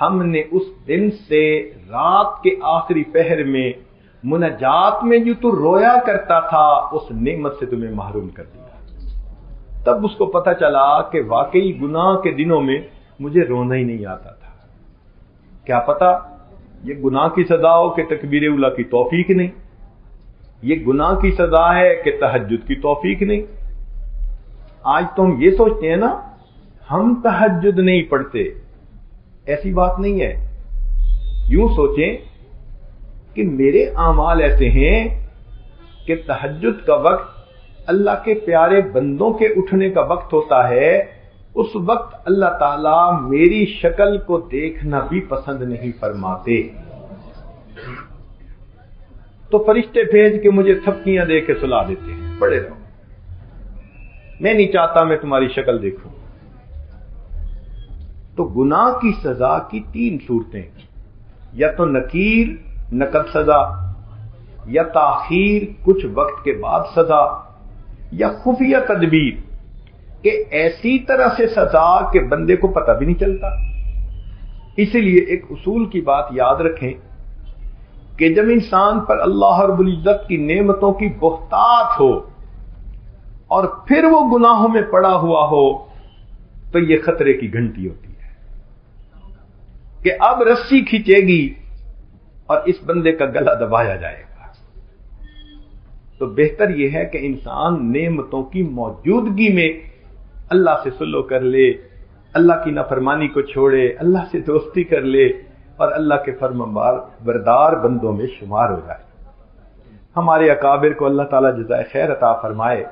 ہم نے اس دن سے رات کے آخری پہر میں مناجات میں جو تو رویا کرتا تھا اس نعمت سے تمہیں محروم کر دیا۔ تب اس کو پتہ چلا کہ واقعی گناہ کے دنوں میں مجھے رونا ہی نہیں آتا تھا۔ کیا پتا یہ گناہ کی سزا ہو کہ تکبیر اولیٰ کی توفیق نہیں، یہ گناہ کی سزا ہے کہ تہجد کی توفیق نہیں۔ آج تو ہم یہ سوچتے ہیں نا ہم تہجد نہیں پڑھتے، ایسی بات نہیں ہے۔ یوں سوچیں کہ میرے اعمال ایسے ہیں کہ تہجد کا وقت اللہ کے پیارے بندوں کے اٹھنے کا وقت ہوتا ہے، اس وقت اللہ تعالیٰ میری شکل کو دیکھنا بھی پسند نہیں فرماتے، تو فرشتے بھیج کے مجھے تھپکیاں دے کے سلا دیتے ہیں، پڑے رہو، میں نہیں چاہتا میں تمہاری شکل دیکھوں۔ تو گناہ کی سزا کی تین صورتیں، یا تو نکیر نقد سزا، یا تاخیر کچھ وقت کے بعد سزا، یا خفیہ تدبیر کہ ایسی طرح سے سزا کہ بندے کو پتہ بھی نہیں چلتا۔ اسی لیے ایک اصول کی بات یاد رکھیں کہ جب انسان پر اللہ رب العزت کی نعمتوں کی بہتات ہو اور پھر وہ گناہوں میں پڑا ہوا ہو تو یہ خطرے کی گھنٹی ہوتی ہے کہ اب رسی کھینچے گی اور اس بندے کا گلا دبایا جائے گا۔ تو بہتر یہ ہے کہ انسان نعمتوں کی موجودگی میں اللہ سے سلو کر لے، اللہ کی نافرمانی کو چھوڑے، اللہ سے دوستی کر لے اور اللہ کے فرمانبردار بندوں میں شمار ہو جائے۔ ہمارے اکابر کو اللہ تعالیٰ جزائے خیر عطا فرمائے،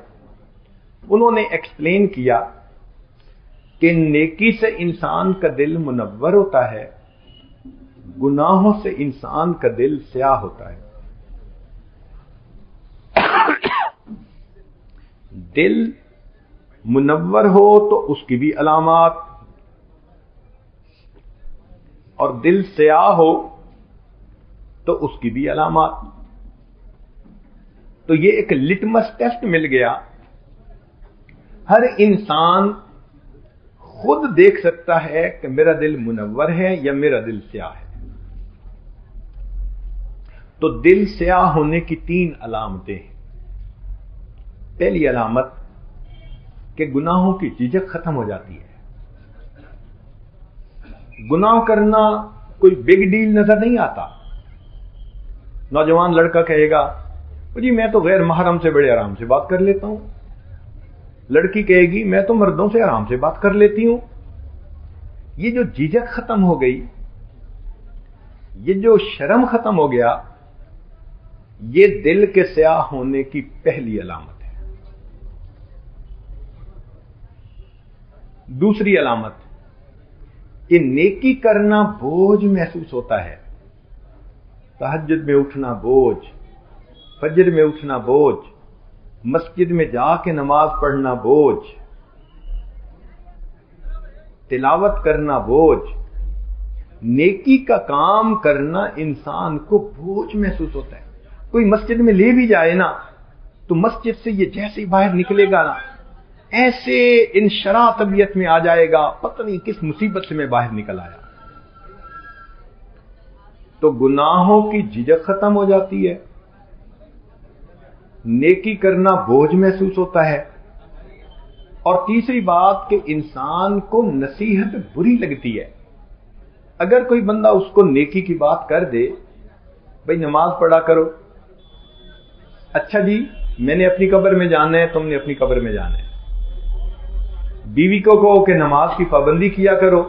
انہوں نے ایکسپلین کیا کہ نیکی سے انسان کا دل منور ہوتا ہے، گناہوں سے انسان کا دل سیاہ ہوتا ہے۔ دل منور ہو تو اس کی بھی علامات، اور دل سیاہ ہو تو اس کی بھی علامات۔ تو یہ ایک لٹمس ٹیسٹ مل گیا، ہر انسان خود دیکھ سکتا ہے کہ میرا دل منور ہے یا میرا دل سیاہ ہے۔ تو دل سیاہ ہونے کی تین علامتیں ہیں۔ پہلی علامت کہ گناہوں کی جھجک ختم ہو جاتی ہے، گناہ کرنا کوئی بگ ڈیل نظر نہیں آتا۔ نوجوان لڑکا کہے گا جی میں تو غیر محرم سے بڑے آرام سے بات کر لیتا ہوں، لڑکی کہے گی میں تو مردوں سے آرام سے بات کر لیتی ہوں۔ یہ جو جھجک ختم ہو گئی، یہ جو شرم ختم ہو گیا، یہ دل کے سیاہ ہونے کی پہلی علامت ہے۔ دوسری علامت کہ نیکی کرنا بوجھ محسوس ہوتا ہے، تہجد میں اٹھنا بوجھ، فجر میں اٹھنا بوجھ، مسجد میں جا کے نماز پڑھنا بوجھ، تلاوت کرنا بوجھ، نیکی کا کام کرنا انسان کو بوجھ محسوس ہوتا ہے۔ کوئی مسجد میں لے بھی جائے نا تو مسجد سے یہ جیسے ہی باہر نکلے گا نا ایسے انشراح طبیعت میں آ جائے گا، پتہ نہیں کس مصیبت سے میں باہر نکل آیا۔ تو گناہوں کی جھجک ختم ہو جاتی ہے، نیکی کرنا بوجھ محسوس ہوتا ہے، اور تیسری بات کہ انسان کو نصیحت بری لگتی ہے۔ اگر کوئی بندہ اس کو نیکی کی بات کر دے، بھئی نماز پڑھا کرو، اچھا جی میں نے اپنی قبر میں جانا ہے، تم نے اپنی قبر میں جانا ہے، بیوی کو کہو کہ نماز کی پابندی کیا کرو،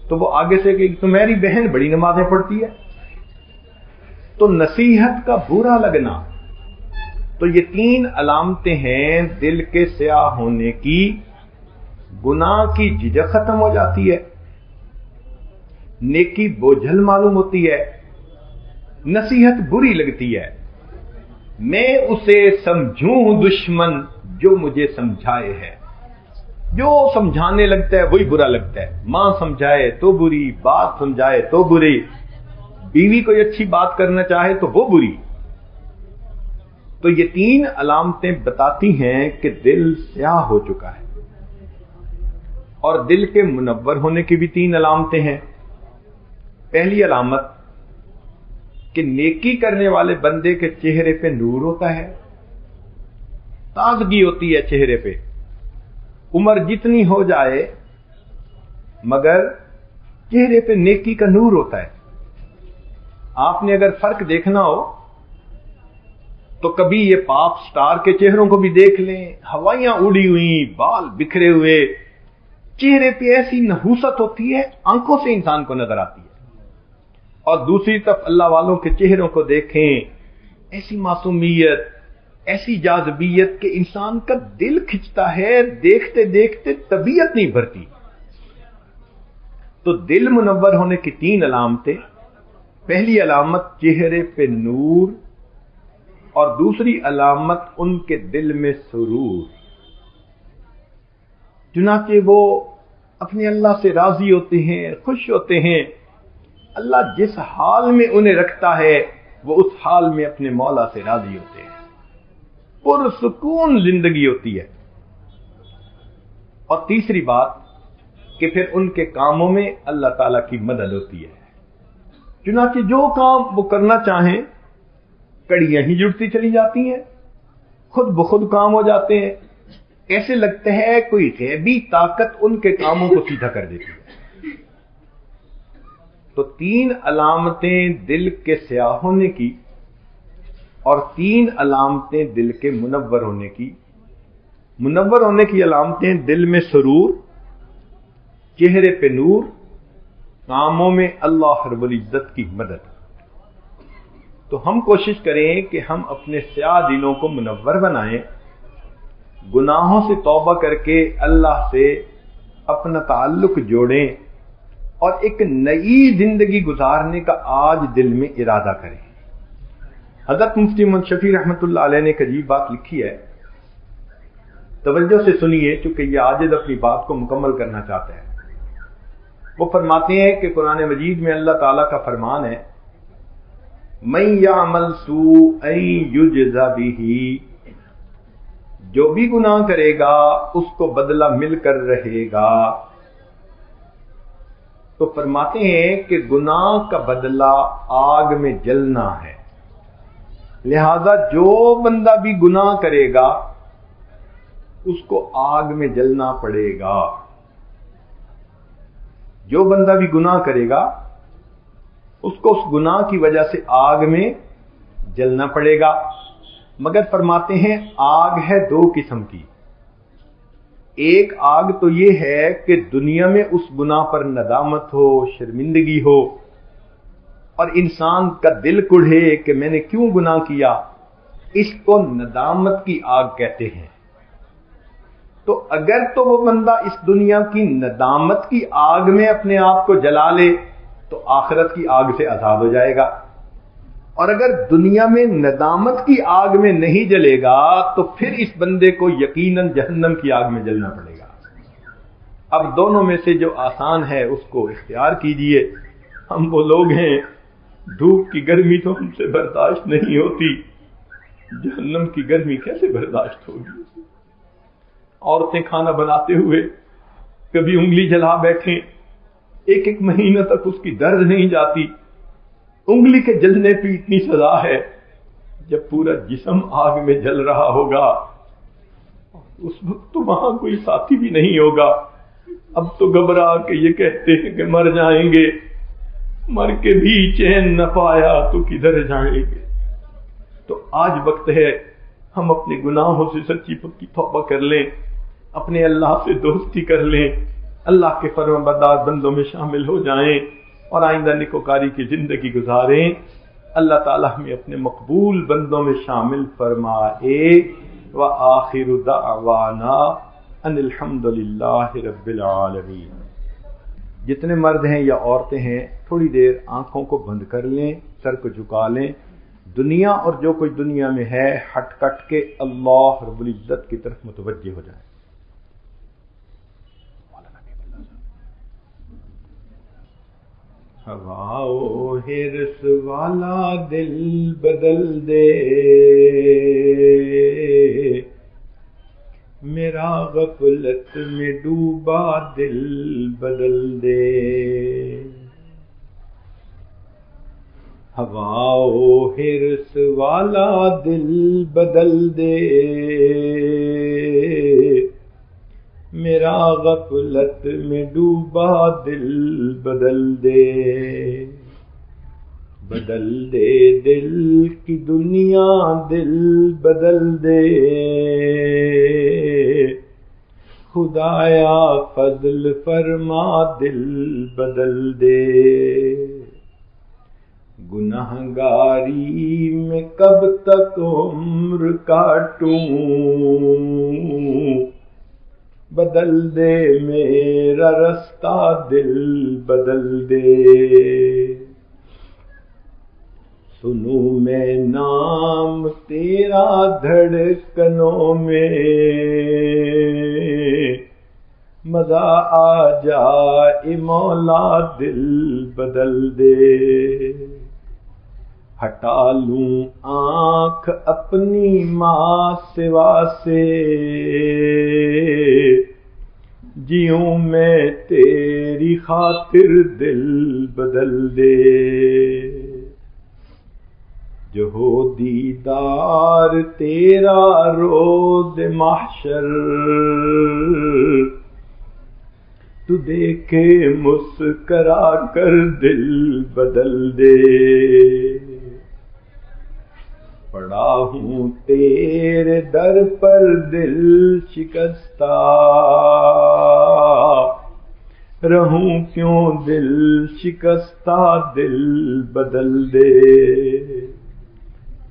تو وہ آگے سے کہ تمہاری بہن بڑی نمازیں پڑھتی ہے۔ تو نصیحت کا برا لگنا، تو یہ تین علامتیں ہیں دل کے سیاہ ہونے کی۔ گناہ کی جھجک ختم ہو جاتی ہے، نیکی بوجھل معلوم ہوتی ہے، نصیحت بری لگتی ہے، میں اسے سمجھوں دشمن جو مجھے سمجھائے ہے۔ جو سمجھانے لگتا ہے وہی برا لگتا ہے، ماں سمجھائے تو بری، بات سمجھائے تو بری، بیوی کوئی اچھی بات کرنا چاہے تو وہ بری۔ تو یہ تین علامتیں بتاتی ہیں کہ دل سیاہ ہو چکا ہے، اور دل کے منور ہونے کی بھی تین علامتیں ہیں۔ پہلی علامت کہ نیکی کرنے والے بندے کے چہرے پہ نور ہوتا ہے، تازگی ہوتی ہے چہرے پہ، عمر جتنی ہو جائے مگر چہرے پہ نیکی کا نور ہوتا ہے۔ آپ نے اگر فرق دیکھنا ہو تو کبھی یہ پاپ سٹار کے چہروں کو بھی دیکھ لیں، ہوائیاں اڑی ہوئی، بال بکھرے ہوئے، چہرے پہ ایسی نحوست ہوتی ہے، آنکھوں سے انسان کو نظر آتی ہے۔ اور دوسری طرف اللہ والوں کے چہروں کو دیکھیں، ایسی معصومیت، ایسی جاذبیت کہ انسان کا دل کھنچتا ہے، دیکھتے دیکھتے طبیعت نہیں بھرتی۔ تو دل منور ہونے کی 3 علامتیں، پہلی علامت چہرے پہ نور، اور دوسری علامت ان کے دل میں سرور، چنانچہ وہ اپنے اللہ سے راضی ہوتے ہیں، خوش ہوتے ہیں۔ اللہ جس حال میں انہیں رکھتا ہے وہ اس حال میں اپنے مولا سے راضی ہوتے ہیں، پرسکون زندگی ہوتی ہے۔ اور تیسری بات کہ پھر ان کے کاموں میں اللہ تعالیٰ کی مدد ہوتی ہے، چنانچہ جو کام وہ کرنا چاہیں کڑیاں ہی جڑتی چلی جاتی ہیں، خود بخود کام ہو جاتے ہیں، ایسے لگتا ہے کوئی غیبی طاقت ان کے کاموں کو سیدھا کر دیتی ہے۔ تو 3 علامتیں دل کے سیاہ ہونے کی اور 3 علامتیں دل کے منور ہونے کی۔ منور ہونے کی علامتیں دل میں سرور، چہرے پہ نور، کاموں میں اللہ رب العزت کی مدد۔ تو ہم کوشش کریں کہ ہم اپنے سیاہ دلوں کو منور بنائیں، گناہوں سے توبہ کر کے اللہ سے اپنا تعلق جوڑیں اور ایک نئی زندگی گزارنے کا آج دل میں ارادہ کریں۔ حضرت مفتی محمد شفیع رحمۃ اللہ علیہ نے ایک عجیب بات لکھی ہے، توجہ سے سنیے چونکہ یہ عاجز اپنی بات کو مکمل کرنا چاہتا ہے۔ وہ فرماتے ہیں کہ قرآن مجید میں اللہ تعالیٰ کا فرمان ہے، مَن یعمل سوءًا یجز بہ، جو بھی گناہ کرے گا اس کو بدلہ مل کر رہے گا۔ تو فرماتے ہیں کہ گناہ کا بدلہ آگ میں جلنا ہے، لہذا جو بندہ بھی گناہ کرے گا اس کو آگ میں جلنا پڑے گا۔ جو بندہ بھی گناہ کرے گا اس کو اس گناہ کی وجہ سے آگ میں جلنا پڑے گا۔ مگر فرماتے ہیں آگ ہے 2 قسم کی، ایک آگ تو یہ ہے کہ دنیا میں اس گناہ پر ندامت ہو، شرمندگی ہو، اور انسان کا دل کڑھے کہ میں نے کیوں گناہ کیا، اس کو ندامت کی آگ کہتے ہیں۔ تو اگر تو وہ بندہ اس دنیا کی ندامت کی آگ میں اپنے آپ کو جلا لے تو آخرت کی آگ سے آزاد ہو جائے گا، اور اگر دنیا میں ندامت کی آگ میں نہیں جلے گا تو پھر اس بندے کو یقیناً جہنم کی آگ میں جلنا پڑے گا۔ اب دونوں میں سے جو آسان ہے اس کو اختیار کیجئے۔ ہم وہ لوگ ہیں دھوپ کی گرمی تو ہم سے برداشت نہیں ہوتی، جہنم کی گرمی کیسے برداشت ہوگی؟ عورتیں کھانا بناتے ہوئے کبھی انگلی جلا بیٹھیں، 1 مہینہ تک اس کی درد نہیں جاتی، انگلی کے جلنے پہ اتنی سزا ہے، جب پورا جسم آگ میں جل رہا ہوگا اس وقت تو وہاں کوئی ساتھی بھی نہیں ہوگا۔ اب تو گھبرا کے یہ کہتے ہیں کہ مر جائیں گے، مر کے بھی چین نہ پایا تو کدھر جائیں گے۔ تو آج وقت ہے ہم اپنے گناہوں سے سچی پکی توبہ کر لیں، اپنے اللہ سے دوستی کر لیں، اللہ کے فرمانبردار بندوں میں شامل ہو جائیں اور آئندہ نیکوکاری کی زندگی گزاریں۔ اللہ تعالیٰ ہمیں اپنے مقبول بندوں میں شامل فرمائے۔ وآخر دعوانا ان الحمد للہ رب العالمین۔ جتنے مرد ہیں یا عورتیں ہیں تھوڑی دیر آنکھوں کو بند کر لیں، سر کو جھکا لیں، دنیا اور جو کچھ دنیا میں ہے ہٹ کٹ کے اللہ رب العزت کی طرف متوجہ ہو جائیں۔ ہوا و حرص والا دل بدل دے، میرا غفلت میں ڈوبا دل بدل دے۔ ہوا و حرص والا دل بدل دے، میرا غفلت میں ڈوبا دل بدل دے، بدل دے دل کی دنیا دل بدل دے، خدایا فضل فرما دل بدل دے، گنہگاری میں کب تک عمر کاٹوں، بدل دے میرا رستہ دل بدل دے، سنوں میں نام تیرا دھڑکنوں میں، مزہ آ جائے مولا دل بدل دے، ہٹا لوں آنکھ اپنی ماں سوا سے، جیوں میں تیری خاطر دل بدل دے، جو ہو دیدار تیرا روز محشر، تو دیکھے مسکرا کر دل بدل دے، پڑا ہوں تیرے در پر دل شکستہ، رہوں کیوں دل شکستہ دل بدل دے،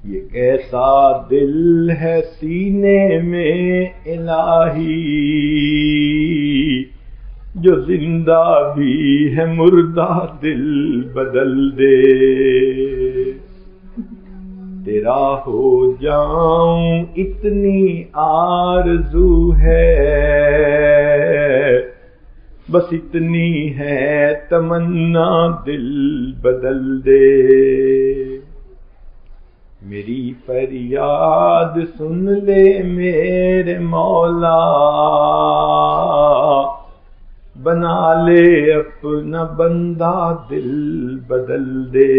یہ کیسا دل ہے سینے میں الہی، جو زندہ بھی ہے مردہ دل بدل دے، تیرا ہو جاؤں اتنی آرزو ہے، بس اتنی ہے تمنا دل بدل دے، میری فریاد سن لے میرے مولا، بنا لے اپنا بندہ دل بدل دے۔